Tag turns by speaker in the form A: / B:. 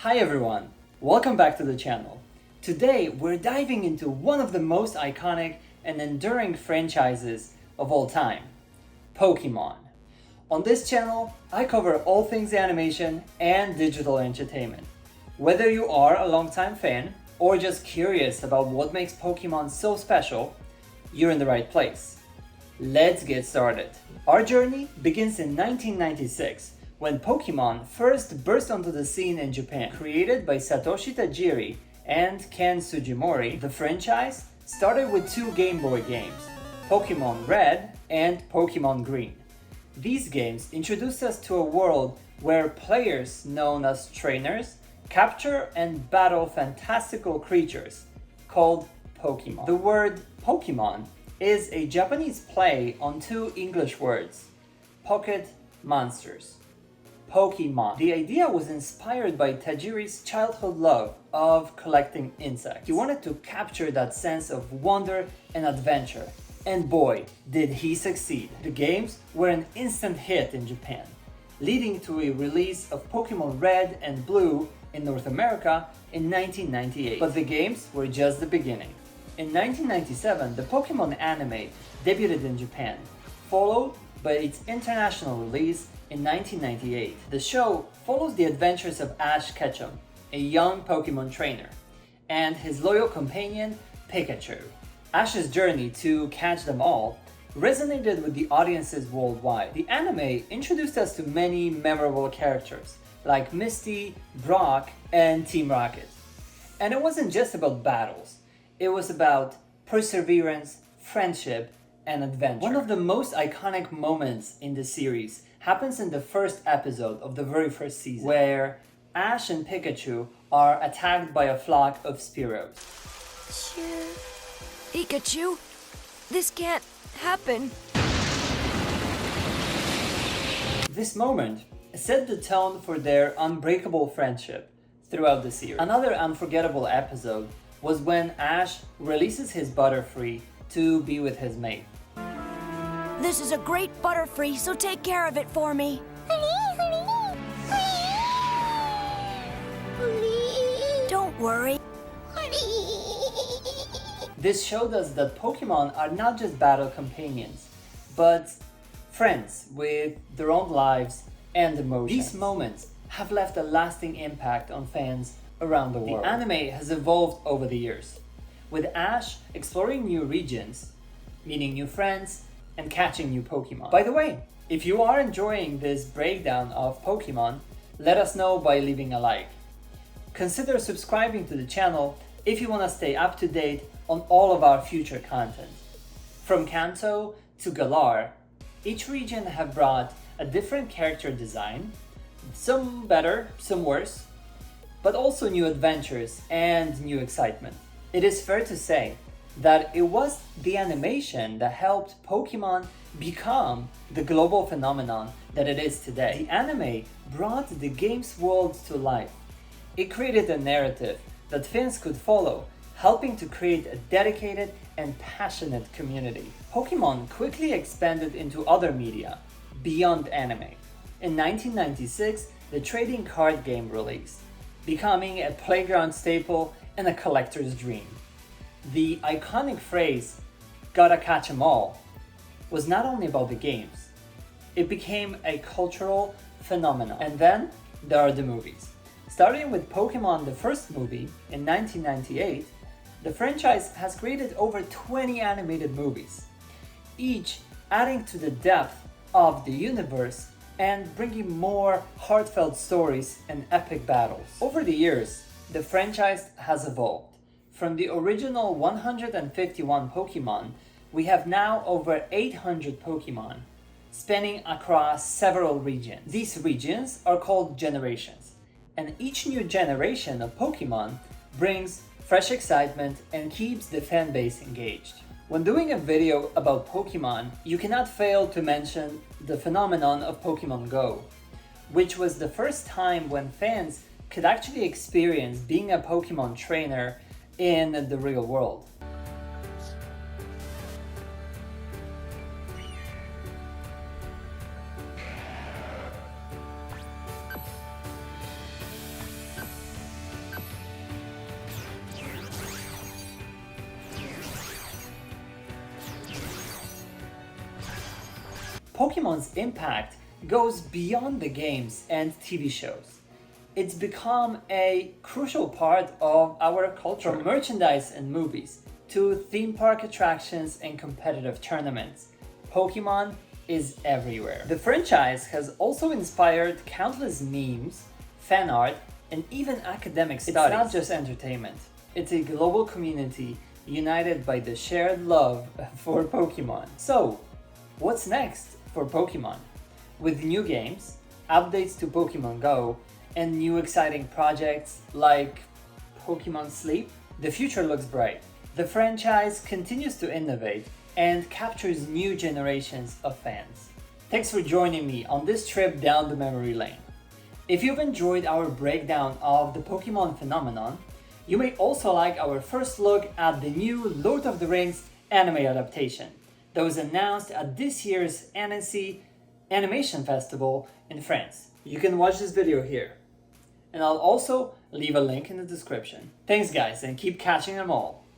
A: Hi everyone, welcome back to the channel. Today we're diving into one of the most iconic and enduring franchises of all time, Pokemon. On this channel, I cover all things animation and digital entertainment. Whether you are a longtime fan or just curious about what makes Pokemon so special, you're in the right place. Let's get started. Our journey begins in 1996 when Pokemon first burst onto the scene in Japan. Created by Satoshi Tajiri and Ken Sugimori, the franchise started with two Game Boy games, Pokemon Red and Pokemon Green. These games introduced us to a world where players known as trainers capture and battle fantastical creatures called Pokemon. The word Pokemon is a Japanese play on two English words, pocket monsters. Pokemon. The idea was inspired by Tajiri's childhood love of collecting insects. He wanted to capture that sense of wonder and adventure, and boy, did he succeed. The games were an instant hit in Japan, leading to a release of Pokemon Red and Blue in North America in 1998. But the games were just the beginning. In 1997, the Pokemon anime debuted in Japan, followed by its international release in 1998. The show follows the adventures of Ash Ketchum, a young Pokemon trainer, and his loyal companion, Pikachu. Ash's journey to catch them all resonated with the audiences worldwide. The anime introduced us to many memorable characters, like Misty, Brock, and Team Rocket. And it wasn't just about battles, it was about perseverance, friendship, and adventure. One of the most iconic moments in the series happens in the first episode of the very first season, where Ash and Pikachu are attacked by a flock of Spearows.
B: Pikachu, this can't happen.
A: This moment set the tone for their unbreakable friendship throughout the series. Another unforgettable episode was when Ash releases his Butterfree to be with his mate.
B: This is a great Butterfree, so take care of it for me. Don't worry.
A: This showed us that Pokemon are not just battle companions, but friends with their own lives and emotions. These moments have left a lasting impact on fans around the world. The anime has evolved over the years, with Ash exploring new regions, meeting new friends, and catching new Pokemon. By the way, if you are enjoying this breakdown of Pokemon, let us know by leaving a like. Consider subscribing to the channel if you want to stay up to date on all of our future content. From Kanto to Galar, each region have brought a different character design, some better, some worse, but also new adventures and new excitement. It is fair to say that it was the animation that helped Pokemon become the global phenomenon that it is today. The anime brought the game's world to life. It created a narrative that fans could follow, helping to create a dedicated and passionate community. Pokemon quickly expanded into other media beyond anime. In 1996, the trading card game released, becoming a playground staple and a collector's dream. The iconic phrase, "gotta catch 'em all," was not only about the games, it became a cultural phenomenon. And then there are the movies. Starting with Pokemon, the first movie, in 1998, the franchise has created over 20 animated movies, each adding to the depth of the universe and bringing more heartfelt stories and epic battles. Over the years, the franchise has evolved. From the original 151 Pokemon, we have now over 800 Pokemon, spanning across several regions. These regions are called generations, and each new generation of Pokemon brings fresh excitement and keeps the fan base engaged. When doing a video about Pokemon, you cannot fail to mention the phenomenon of Pokemon Go, which was the first time when fans could actually experience being a Pokemon trainer in the real world. Pokemon's impact goes beyond the games and TV shows. It's become a crucial part of our culture, from merchandise and movies to theme park attractions and competitive tournaments. Pokemon is everywhere. The franchise has also inspired countless memes, fan art, and even academic studies. It's not just entertainment. It's a global community united by the shared love for Pokemon. So, what's next for Pokemon? With new games, updates to Pokemon Go, and new exciting projects like Pokemon Sleep, the future looks bright. The franchise continues to innovate and captures new generations of fans. Thanks for joining me on this trip down the memory lane. If you've enjoyed our breakdown of the Pokemon phenomenon, you may also like our first look at the new Lord of the Rings anime adaptation that was announced at this year's Annecy Animation Festival in France. You can watch this video here, and I'll also leave a link in the description. Thanks guys, and keep catching them all.